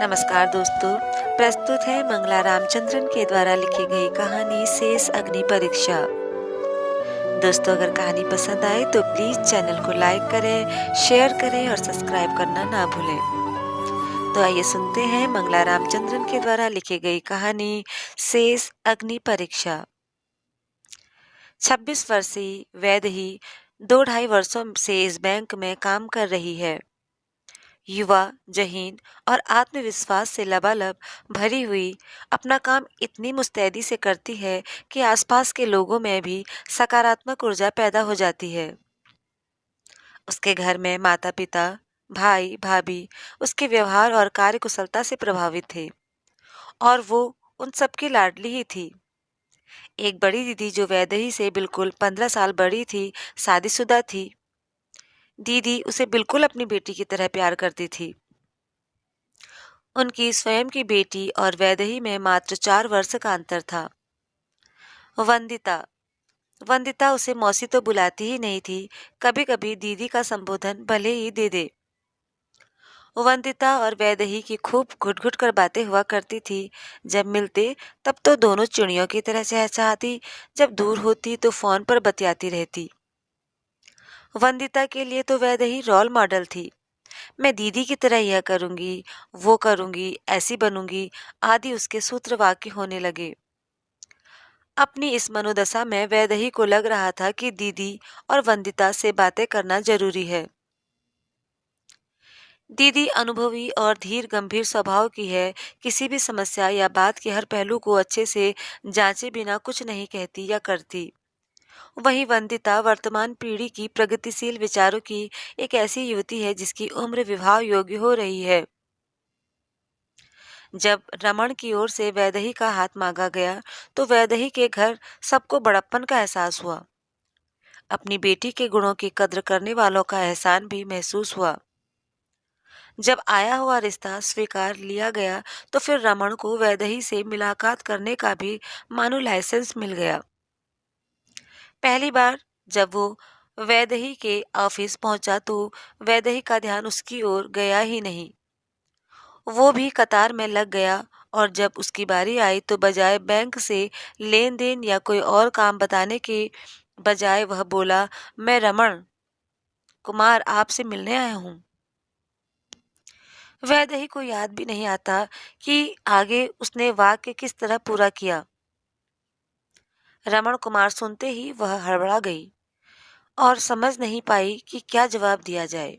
नमस्कार दोस्तों। प्रस्तुत है मंगला रामचंद्रन के द्वारा लिखी गई कहानी शेष अग्नि परीक्षा। दोस्तों, अगर कहानी पसंद आए तो प्लीज चैनल को लाइक करें, शेयर करें और सब्सक्राइब करना ना भूलें। तो आइए सुनते हैं मंगला रामचंद्रन के द्वारा लिखी गई कहानी शेष अग्नि परीक्षा। 26 वर्षीय वैदेही 2-2.5 वर्षों से इस बैंक में काम कर रही है। युवा, जहीन और आत्मविश्वास से लबालब भरी हुई अपना काम इतनी मुस्तैदी से करती है कि आसपास के लोगों में भी सकारात्मक ऊर्जा पैदा हो जाती है। उसके घर में माता-पिता, भाई, भाभी उसके व्यवहार और कार्यकुशलता से प्रभावित थे और वो उन सबकी लाडली ही थी। एक बड़ी दीदी जो वैदेही से बिल्कुल 15 साल बड़ी थी, शादीशुदा थी। दीदी उसे बिल्कुल अपनी बेटी की तरह प्यार करती थी। उनकी स्वयं की बेटी और वैदेही में मात्र 4 वर्ष का अंतर था। वंदिता वंदिता उसे मौसी तो बुलाती ही नहीं थी, कभी-कभी दीदी का संबोधन भले ही दे दे। वंदिता और वैदेही की खूब घुट-घुट कर बातें हुआ करती थी। जब मिलते तब तो दोनों चिड़ियों की तरह चहचहाती, जब दूर होती तो फोन पर बतियाती रहती। वंदिता के लिए तो वैदेही रोल मॉडल थी। मैं दीदी की तरह यह करूंगी, वो करूंगी, ऐसी बनूंगी आदि उसके सूत्र वाक्य होने लगे। अपनी इस मनोदशा में वैदेही को लग रहा था कि दीदी और वंदिता से बातें करना जरूरी है। दीदी अनुभवी और धीर गंभीर स्वभाव की है। किसी भी समस्या या बात के हर पहलू को अच्छे से जांचे बिना कुछ नहीं कहती या करती। वहीं वंदिता वर्तमान पीढ़ी की प्रगतिशील विचारों की एक ऐसी युवती है जिसकी उम्र विवाह योग्य हो रही है। जब रमन की ओर से वैदेही का हाथ मांगा गया तो वैदेही के घर सबको बड़प्पन का एहसास हुआ। अपनी बेटी के गुणों की कद्र करने वालों का एहसान भी महसूस हुआ। जब आया हुआ रिश्ता स्वीकार लिया गया तो फिर रमन को वैदेही से मुलाकात करने का भी मानो लाइसेंस मिल गया। पहली बार जब वो वैदेही के ऑफिस पहुंचा तो वैदेही का ध्यान उसकी ओर गया ही नहीं। वो भी कतार में लग गया और जब उसकी बारी आई तो बजाय बैंक से लेन देन या कोई और काम बताने के बजाय वह बोला, मैं रमन कुमार आपसे मिलने आया हूँ। वैदेही को याद भी नहीं आता कि आगे उसने वाक्य किस तरह पूरा किया। रमन कुमार सुनते ही वह हड़बड़ा गई और समझ नहीं पाई कि क्या जवाब दिया जाए।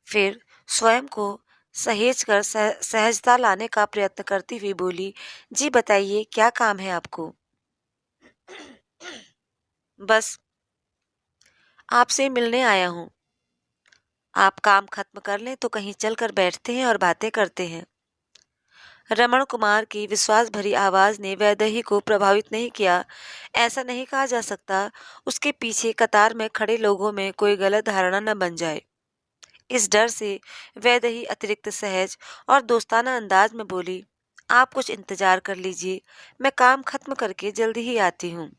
फिर स्वयं को सहेज कर सहजता लाने का प्रयत्न करती हुई बोली, जी बताइए क्या काम है आपको? बस आपसे मिलने आया हूँ। आप काम खत्म कर लें तो कहीं चलकर बैठते हैं और बातें करते हैं। रमन कुमार की विश्वास भरी आवाज ने वैदेही को प्रभावित नहीं किया। ऐसा नहीं कहा जा सकता उसके पीछे कतार में खड़े लोगों में कोई गलत धारणा न बन जाए। इस डर से वैदेही अतिरिक्त सहज और दोस्ताना अंदाज में बोली, आप कुछ इंतजार कर लीजिए, मैं काम खत्म करके जल्दी ही आती हूँ।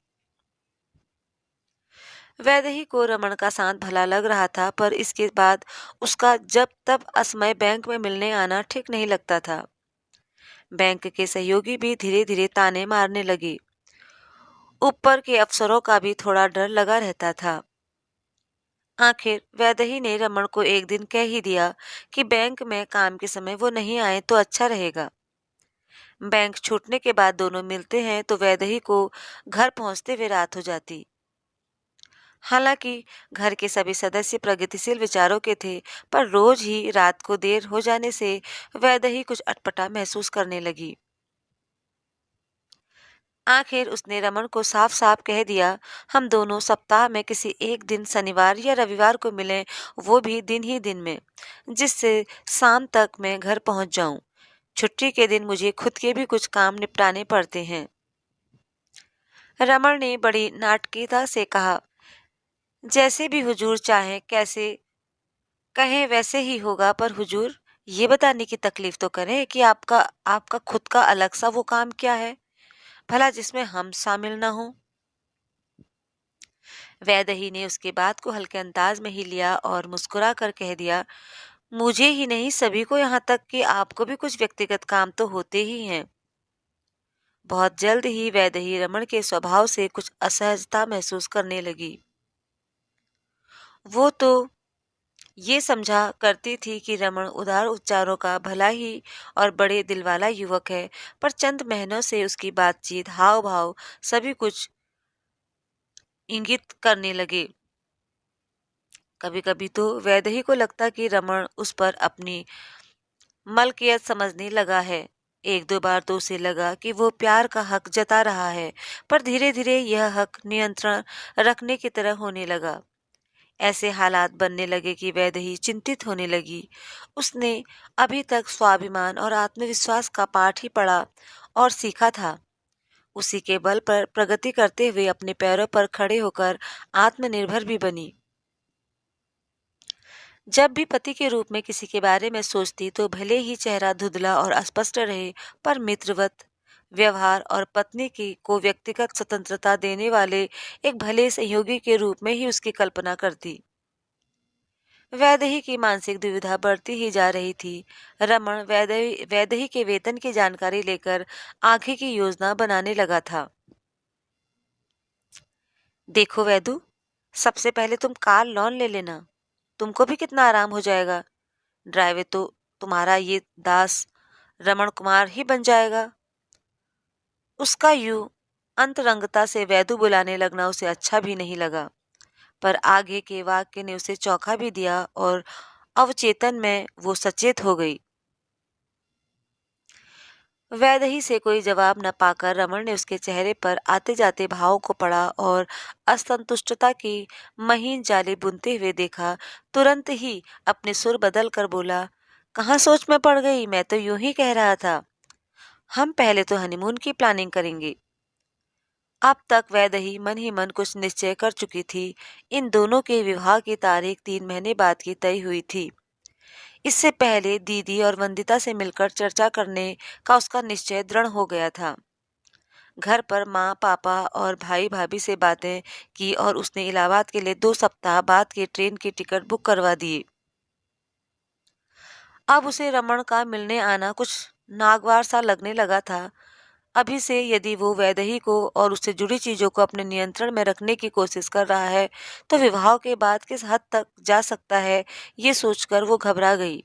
वैदेही को रमन का शांत भला लग रहा था, पर इसके बाद उसका जब तब असमय बैंक में मिलने आना ठीक नहीं लगता था। बैंक के सहयोगी भी धीरे धीरे ताने मारने लगे। ऊपर के अफसरों का भी थोड़ा डर लगा रहता था। आखिर वैदेही ने रमन को एक दिन कह ही दिया कि बैंक में काम के समय वो नहीं आए तो अच्छा रहेगा। बैंक छूटने के बाद दोनों मिलते हैं तो वैदेही को घर पहुंचते हुए रात हो जाती। हालांकि घर के सभी सदस्य प्रगतिशील विचारों के थे, पर रोज ही रात को देर हो जाने से वैदेही कुछ अटपटा महसूस करने लगी। आखिर उसने रमन को साफ साफ कह दिया, हम दोनों सप्ताह में किसी एक दिन शनिवार या रविवार को मिलें, वो भी दिन ही दिन में, जिससे शाम तक मैं घर पहुंच जाऊं। छुट्टी के दिन मुझे खुद के भी कुछ काम निपटाने पड़ते हैं। रमन ने बड़ी नाटकीयता से कहा, जैसे भी हुजूर चाहें, कैसे कहें वैसे ही होगा, पर हुजूर ये बताने की तकलीफ तो करें कि आपका आपका खुद का अलग सा वो काम क्या है, भला जिसमें हम शामिल न हों। वैदेही ने उसके बात को हल्के अंदाज में ही लिया और मुस्कुरा कर कह दिया, मुझे ही नहीं, सभी को, यहाँ तक कि आपको भी कुछ व्यक्तिगत काम तो होते ही हैं। बहुत जल्द ही वैदेही रमन के स्वभाव से कुछ असहजता महसूस करने लगी। वो तो ये समझा करती थी कि रमन उदार उच्चारों का भला ही और बड़े दिलवाला युवक है, पर चंद महीनों से उसकी बातचीत, हाव भाव सभी कुछ इंगित करने लगे। कभी कभी तो वैदेही को लगता कि रमन उस पर अपनी मलकियत समझने लगा है। एक दो बार तो उसे लगा कि वो प्यार का हक जता रहा है, पर धीरे धीरे यह हक नियंत्रण रखने की तरह होने लगा। ऐसे हालात बनने लगे कि वैदेही चिंतित होने लगी। उसने अभी तक स्वाभिमान और आत्मविश्वास का पाठ ही पढ़ा और सीखा था। उसी के बल पर प्रगति करते हुए अपने पैरों पर खड़े होकर आत्मनिर्भर भी बनी। जब भी पति के रूप में किसी के बारे में सोचती तो भले ही चेहरा धुंधला और अस्पष्ट रहे, पर मित्रवत व्यवहार और पत्नी की को व्यक्तिगत स्वतंत्रता देने वाले एक भले सहयोगी के रूप में ही उसकी कल्पना करती। वैदेही की मानसिक दुविधा बढ़ती ही जा रही थी। रमन वैदेही के वेतन की जानकारी लेकर आगे की योजना बनाने लगा था। देखो वैदू, सबसे पहले तुम कार लोन ले लेना। तुमको भी कितना आराम हो जाएगा। ड्राइवर तो तुम्हारा ये दास रमण कुमार ही बन जाएगा। उसका यूं अंतरंगता से वैदू बुलाने लगना उसे अच्छा भी नहीं लगा, पर आगे के वाक्य ने उसे चौंका भी दिया और अवचेतन में वो सचेत हो गई। वैदेही से कोई जवाब न पाकर रमन ने उसके चेहरे पर आते जाते भावों को पढ़ा और असंतुष्टता की महीन जाली बुनते हुए देखा। तुरंत ही अपने सुर बदल कर बोला, कहाँ सोच में पड़ गई, मैं तो यूं ही कह रहा था, हम पहले तो हनीमून की प्लानिंग करेंगे। अब तक वैदेही मन ही मन कुछ निश्चय कर चुकी थी। इन दोनों के विवाह की तारीख 3 महीने बाद की तय हुई थी। इससे पहले दीदी और वंदिता से मिलकर चर्चा करने का उसका निश्चय दृढ़ हो गया था। घर पर माँ, पापा और भाई भाभी से बातें की और उसने इलाहाबाद के लिए 2 सप्ताह बाद की ट्रेन की टिकट बुक करवा दी। अब उसे रमन का मिलने आना कुछ नागवार सा लगने लगा था। अभी से यदि वो वैदेही को और उससे जुड़ी चीजों को अपने नियंत्रण में रखने की कोशिश कर रहा है, तो विवाह के बाद किस हद तक जा सकता है, ये सोचकर वो घबरा गई।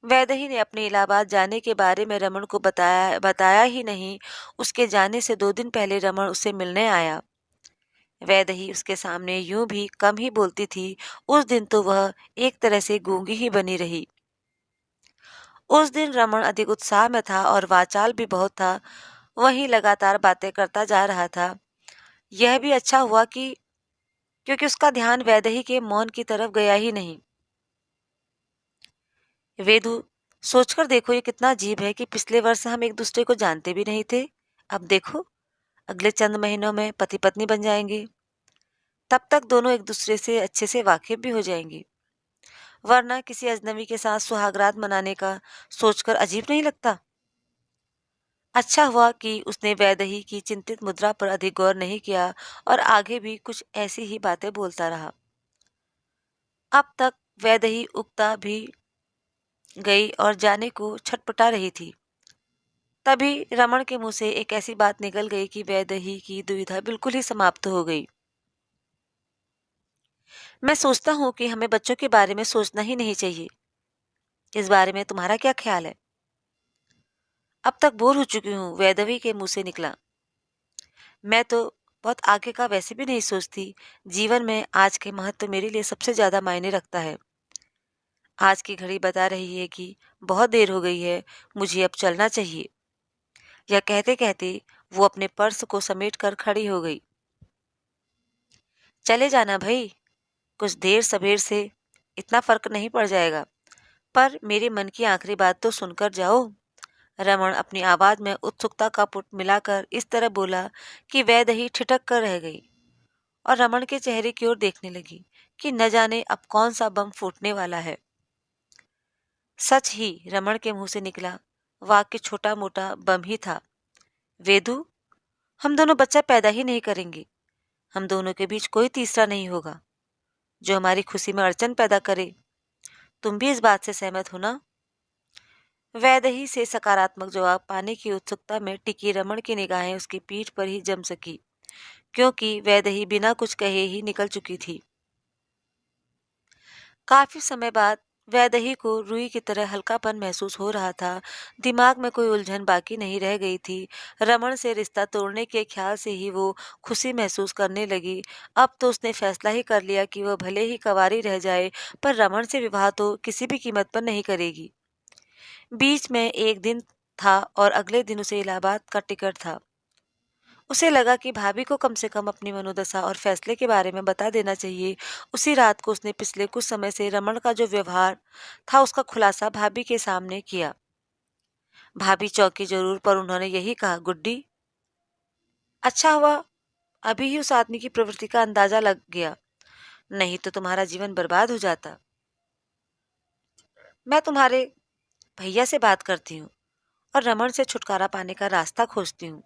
वैदेही ने अपने इलाहाबाद जाने के बारे में रमन को बताया ही नहीं। उसके जाने से 2 दिन पहले रमन उससे मिलने आया। वैदेही उसके सामने यूं भी कम ही बोलती थी। उस दिन तो वह एक तरह से गूंगी ही बनी रही। उस दिन रमन अधिक उत्साह में था और वाचाल भी बहुत था। वहीं लगातार बातें करता जा रहा था। यह भी अच्छा हुआ कि क्योंकि उसका ध्यान वैदेही के मौन की तरफ गया ही नहीं। वेदु, सोचकर देखो ये कितना अजीब है कि पिछले वर्ष हम एक दूसरे को जानते भी नहीं थे। अब देखो, अगले चंद महीनों में पति पत्नी बन जाएंगे। तब तक दोनों एक दूसरे से अच्छे से वाकिफ भी हो जाएंगे। वरना किसी अजनबी के साथ सुहागरात मनाने का सोचकर अजीब नहीं लगता। अच्छा हुआ कि उसने वैदेही की चिंतित मुद्रा पर अधिक गौर नहीं किया और आगे भी कुछ ऐसी ही बातें बोलता रहा। अब तक वैदेही उकता भी गई और जाने को छटपटा रही थी। तभी रमन के मुंह से एक ऐसी बात निकल गई कि वैदेही की दुविधा बिल्कुल ही समाप्त हो गई। मैं सोचता हूँ कि हमें बच्चों के बारे में सोचना ही नहीं चाहिए। इस बारे में तुम्हारा क्या ख्याल है? अब तक बोर हो चुकी हूँ, वैदेही के मुंह से निकला। मैं तो बहुत आगे का वैसे भी नहीं सोचती। जीवन में आज के महत्व मेरे लिए सबसे ज्यादा मायने रखता है। आज की घड़ी बता रही है कि बहुत देर हो गई है, मुझे अब चलना चाहिए। यह कहते कहते वो अपने पर्स को समेट कर खड़ी हो गई। चले जाना भाई, कुछ देर सबेर से इतना फर्क नहीं पड़ जाएगा, पर मेरे मन की आखिरी बात तो सुनकर जाओ। रमन अपनी आवाज में उत्सुकता का पुट मिलाकर इस तरह बोला कि वैदेही ठिठक कर रह गई और रमन के चेहरे की ओर देखने लगी कि न जाने अब कौन सा बम फूटने वाला है। सच ही रमन के मुंह से निकला वाक्य छोटा मोटा बम ही था। वेदु, हम दोनों बच्चा पैदा ही नहीं करेंगे। हम दोनों के बीच कोई तीसरा नहीं होगा जो हमारी खुशी में अड़चन पैदा करे। तुम भी इस बात से सहमत हो ना? वैदेही से सकारात्मक जवाब पाने की उत्सुकता में टिकी रमन की निगाहें उसकी पीठ पर ही जम सकी, क्योंकि वैदेही बिना कुछ कहे ही निकल चुकी थी। काफी समय बाद वैदेही को रुई की तरह हल्कापन महसूस हो रहा था। दिमाग में कोई उलझन बाकी नहीं रह गई थी। रमन से रिश्ता तोड़ने के ख्याल से ही वो खुशी महसूस करने लगी। अब तो उसने फैसला ही कर लिया कि वह भले ही कंवारी रह जाए, पर रमन से विवाह तो किसी भी कीमत पर नहीं करेगी। बीच में एक दिन था और अगले दिन उसे इलाहाबाद का टिकट था। उसे लगा कि भाभी को कम से कम अपनी मनोदशा और फैसले के बारे में बता देना चाहिए। उसी रात को उसने पिछले कुछ समय से रमन का जो व्यवहार था उसका खुलासा भाभी के सामने किया। भाभी चौंकी जरूर, पर उन्होंने यही कहा, गुड्डी, अच्छा हुआ अभी ही उस आदमी की प्रवृत्ति का अंदाजा लग गया, नहीं तो तुम्हारा जीवन बर्बाद हो जाता। मैं तुम्हारे भैया से बात करती हूँ और रमन से छुटकारा पाने का रास्ता खोजती हूँ।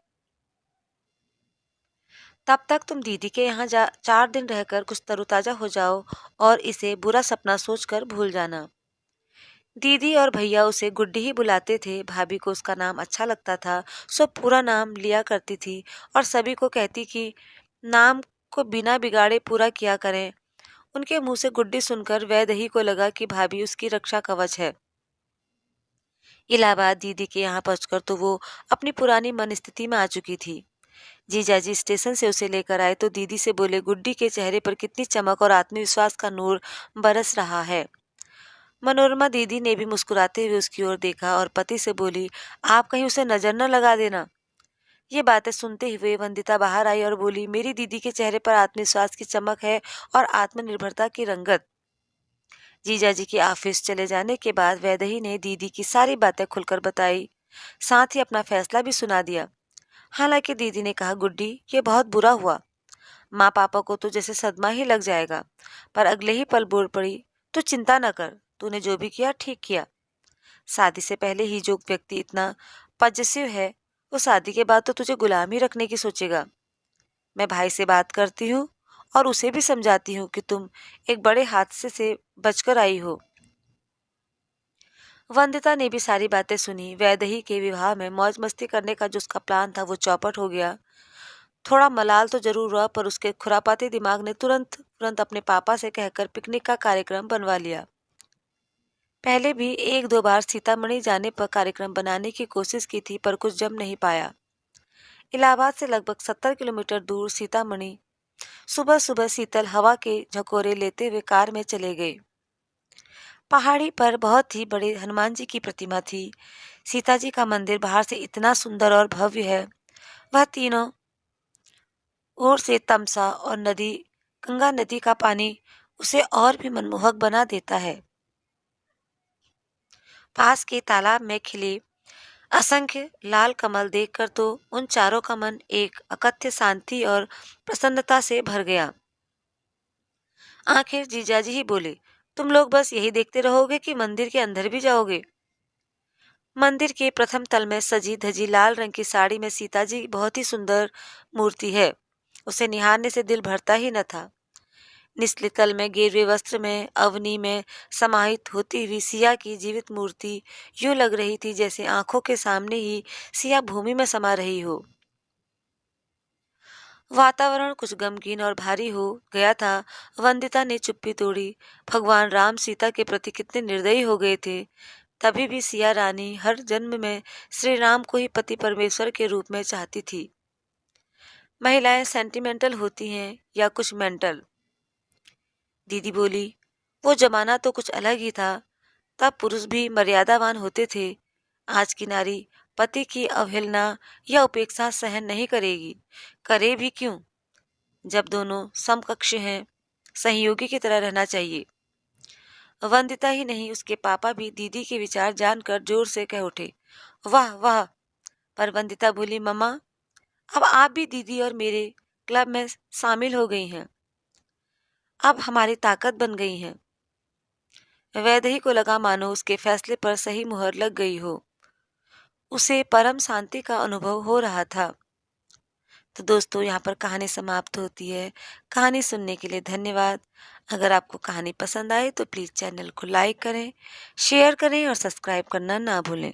तब तक तुम दीदी के यहाँ जा 4 दिन रहकर कुछ तरोताजा हो जाओ और इसे बुरा सपना सोचकर भूल जाना। दीदी और भैया उसे गुड्डी ही बुलाते थे। भाभी को उसका नाम अच्छा लगता था, सो पूरा नाम लिया करती थी और सभी को कहती कि नाम को बिना बिगाड़े पूरा किया करें। उनके मुंह से गुड्डी सुनकर वैदेही को लगा कि भाभी उसकी रक्षा कवच है। इलाहाबाद दीदी के यहाँ पहुंचकर तो वो अपनी पुरानी मन स्थिति में आ चुकी थी। जीजाजी स्टेशन से उसे लेकर आए तो दीदी से बोले, गुड्डी के चेहरे पर कितनी चमक और आत्मविश्वास का नूर बरस रहा है। मनोरमा दीदी ने भी मुस्कुराते हुए उसकी ओर देखा और पति से बोली, आप कहीं उसे नजर न लगा देना। ये बातें सुनते हुए वंदिता बाहर आई और बोली, मेरी दीदी के चेहरे पर आत्मविश्वास की चमक है और आत्मनिर्भरता की रंगत। जीजाजी के ऑफिस चले जाने के बाद वैदेही ने दीदी की सारी बातें खुलकर बताई, साथ ही अपना फैसला भी सुना दिया। हालांकि दीदी ने कहा, गुड्डी, ये बहुत बुरा हुआ। माँ पापा को तो जैसे सदमा ही लग जाएगा, पर अगले ही पल बोल पड़ी, तू चिंता न कर, तूने जो भी किया ठीक किया। शादी से पहले ही जो व्यक्ति इतना पजेसिव है, वो शादी के बाद तो तुझे गुलाम ही रखने की सोचेगा। मैं भाई से बात करती हूँ और उसे भी समझाती हूँ कि तुम एक बड़े हादसे से बचकर आई हो। वंदिता ने भी सारी बातें सुनी। वैदेही के विवाह में मौज मस्ती करने का जो उसका प्लान था वो चौपट हो गया। थोड़ा मलाल तो जरूर हुआ, पर उसके खुरापाती दिमाग ने तुरंत तुरंत अपने पापा से कहकर पिकनिक का कार्यक्रम बनवा लिया। पहले भी एक दो बार सीतामढ़ी जाने पर कार्यक्रम बनाने की कोशिश की थी, पर कुछ जम नहीं पाया। इलाहाबाद से लगभग 70 किलोमीटर दूर सीतामढ़ी सुबह सुबह शीतल हवा के झकोरे लेते हुए कार में चले गए। पहाड़ी पर बहुत ही बड़े हनुमान जी की प्रतिमा थी। सीता जी का मंदिर बाहर से इतना सुंदर और भव्य है। वह तीनों ओर से तमसा और नदी, गंगा नदी का पानी उसे और भी मनमोहक बना देता है। पास के तालाब में खिले असंख्य लाल कमल देखकर तो उन चारों का मन एक अकथ्य शांति और प्रसन्नता से भर गया। आखिर जीजाजी ही बोले, तुम लोग बस यही देखते रहोगे कि मंदिर के अंदर भी जाओगे? मंदिर के प्रथम तल में सजी धजी लाल रंग की साड़ी में सीता जी बहुत ही सुंदर मूर्ति है। उसे निहारने से दिल भरता ही न था। निचले तल में गेरुए वस्त्र में अवनी में समाहित होती हुई सिया की जीवित मूर्ति यूं लग रही थी जैसे आंखों के सामने ही सिया भूमि में समा रही हो। वातावरण कुछ गमगीन और भारी हो गया था। वंदिता ने चुप्पी तोड़ी। भगवान राम सीता के प्रति कितने निर्दयी हो गए थे। तभी भी सिया रानी हर जन्म में श्री राम को ही पति परमेश्वर के रूप में चाहती थी। महिलाएं सेंटिमेंटल होती हैं या कुछ मेंटल। दीदी बोली, वो जमाना तो कुछ अलग ही था। तब पुरुष भी मर्यादावान होते थे। आज की नारी पति की अवहेलना या उपेक्षा सहन नहीं करेगी। करे भी क्यों, जब दोनों समकक्ष हैं। सहयोगी की तरह रहना चाहिए। वंदिता ही नहीं, उसके पापा भी दीदी के विचार जानकर जोर से कह उठे, वाह वाह। पर वंदिता बोली, मम्मा, अब आप भी दीदी और मेरे क्लब में शामिल हो गई हैं। अब हमारी ताकत बन गई हैं। वैदेही को लगा मानो उसके फैसले पर सही मुहर लग गई हो। उसे परम शांति का अनुभव हो रहा था। तो दोस्तों यहाँ पर कहानी समाप्त होती है। कहानी सुनने के लिए धन्यवाद। अगर आपको कहानी पसंद आए तो प्लीज़ चैनल को लाइक करें, शेयर करें और सब्सक्राइब करना ना भूलें।